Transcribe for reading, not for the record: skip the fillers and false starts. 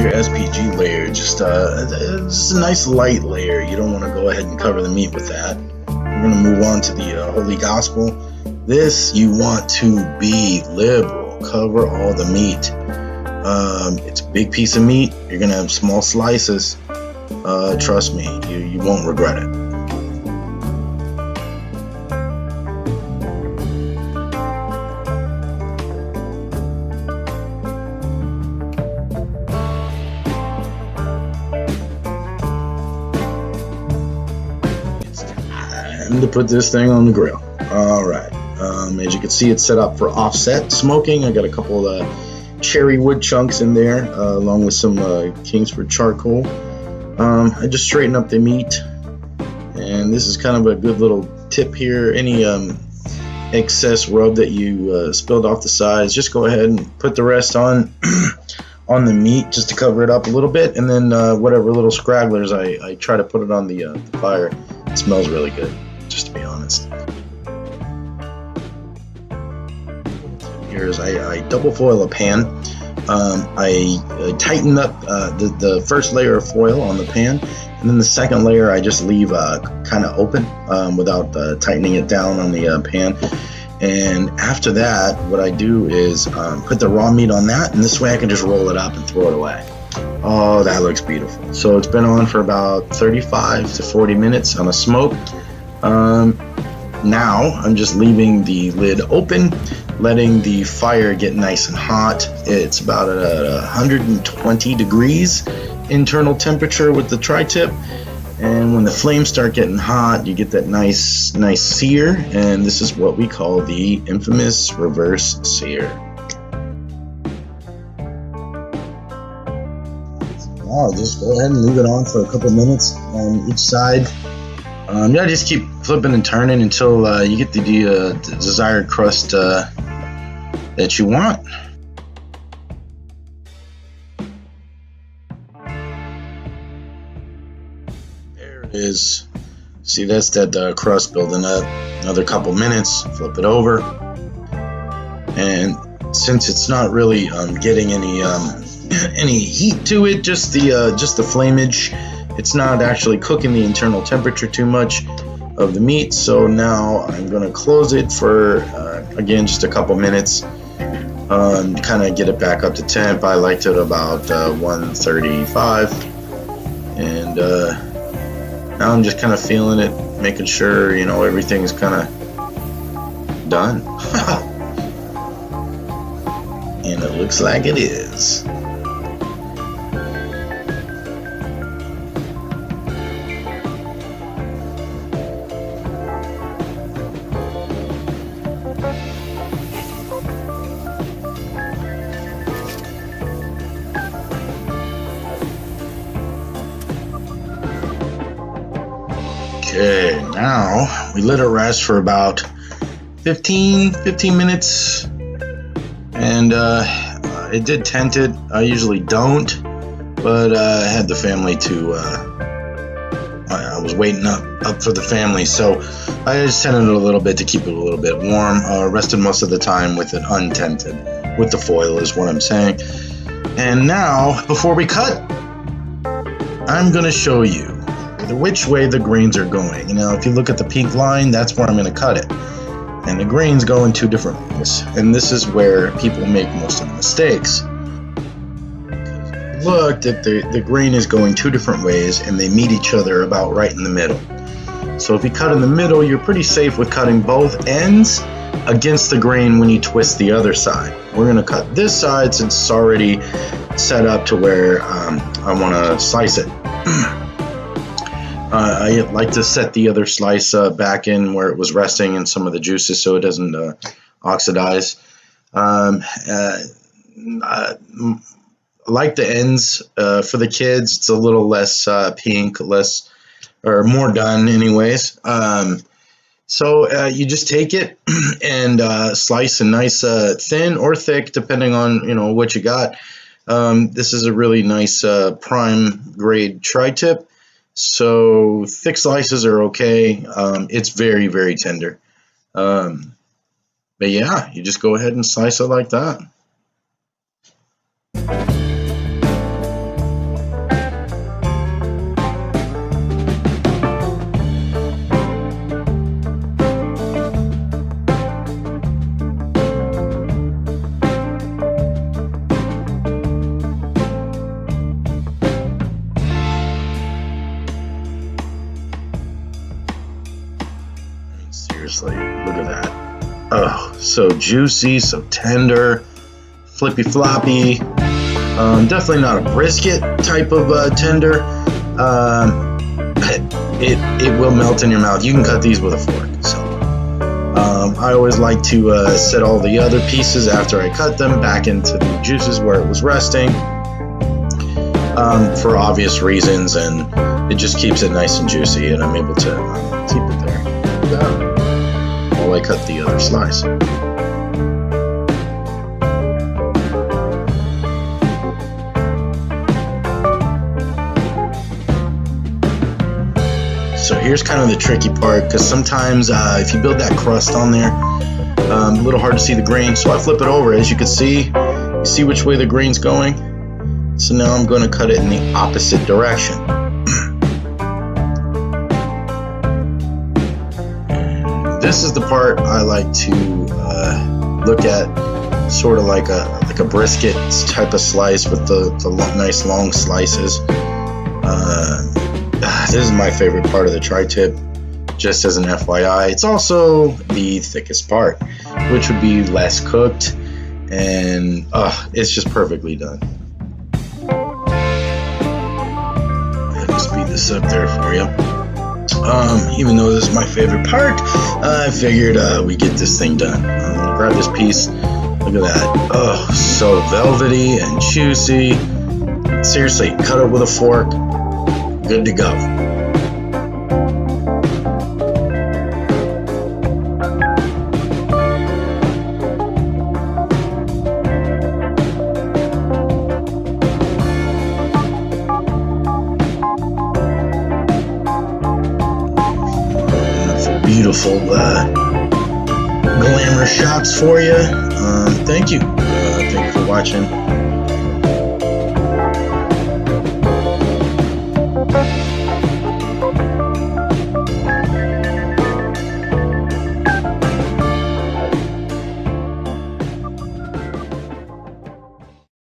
your SPG layer, just a nice light layer. You don't want to go ahead and cover the meat with that. We're going to move on to the Holy Gospel. This, you want to be liberal. Cover all the meat. It's a big piece of meat. You're going to have small slices. Trust me, you won't regret it. To put this thing on the grill. Alright, as you can see, it's set up for offset smoking. I got a couple of cherry wood chunks in there, along with some Kingsford Charcoal. I just straighten up the meat, and this is kind of a good little tip here. Any excess rub that you spilled off the sides, just go ahead and put the rest on on the meat just to cover it up a little bit, and then whatever little scragglers, I try to put it on the fire. It smells really good, just to be honest. Here is I double foil a pan. I tighten up the first layer of foil on the pan, and then the second layer I just leave kind of open without tightening it down on the pan. And after that, what I do is put the raw meat on that, and this way I can just roll it up and throw it away. Oh, that looks beautiful. So it's been on for about 35 to 40 minutes on a smoke. Now I'm just leaving the lid open, letting the fire get nice and hot. It's about 120 degrees internal temperature with the tri-tip. And when the flames start getting hot, you get that nice sear, and this is what we call the infamous reverse sear. Now just go ahead and leave it on for a couple minutes on each side. Yeah, just keep flipping and turning until you get the desired crust that you want. There it is. See, that's that crust building up. Another couple minutes, flip it over. And since it's not really getting any heat to it, just the flamage, it's not actually cooking the internal temperature too much of the meat. So now I'm going to close it for again just a couple minutes, kind of get it back up to temp. I liked it about 135, and now I'm just kind of feeling it, making sure everything's kind of done. And it looks like it is. Okay, now we let it rest for about 15 minutes, and it did tent it. I usually don't, but I had the family to I was waiting up for the family, so I just tented it a little bit to keep it a little bit warm. Rested most of the time with it untented, with the foil is what I'm saying. And now, before we cut, I'm gonna show you which way the grains are going. If you look at the pink line, that's where I'm going to cut it. And the grains go in two different ways. And this is where people make most of the mistakes. Look, that the grain is going two different ways, and they meet each other about right in the middle. So if you cut in the middle, you're pretty safe with cutting both ends against the grain when you twist the other side. We're going to cut this side since it's already set up to where I want to slice it. I like to set the other slice back in where it was resting in some of the juices so it doesn't oxidize. I like the ends for the kids. It's a little less pink, more done anyways. So you just take it and slice a nice thin or thick, depending on what you got. This is a really nice prime grade tri-tip. So thick slices are okay. It's very, very tender. But yeah, you just go ahead and slice it like that. Look at that. Oh, so juicy, so tender, flippy floppy. Definitely not a brisket type of tender. It will melt in your mouth. You can cut these with a fork. So I always like to set all the other pieces after I cut them back into the juices where it was resting, for obvious reasons, and it just keeps it nice and juicy, and I'm able to keep it there while I cut the other slice. So here's kind of the tricky part, because sometimes if you build that crust on there, a little hard to see the grain. So I flip it over. As you can see, you see which way the grain's going. So now I'm going to cut it in the opposite direction. This is the part I like to look at, sort of like a brisket type of slice with the nice long slices. This is my favorite part of the tri-tip, just as an FYI. It's also the thickest part, which would be less cooked, and it's just perfectly done. Let me speed this up there for you. Even though this is my favorite part, I figured we get this thing done. Grab this piece. Look at that. Oh, so velvety and juicy. Seriously, cut it with a fork. Good to go. Beautiful glamour shots for you. Thank you. Thank you for watching.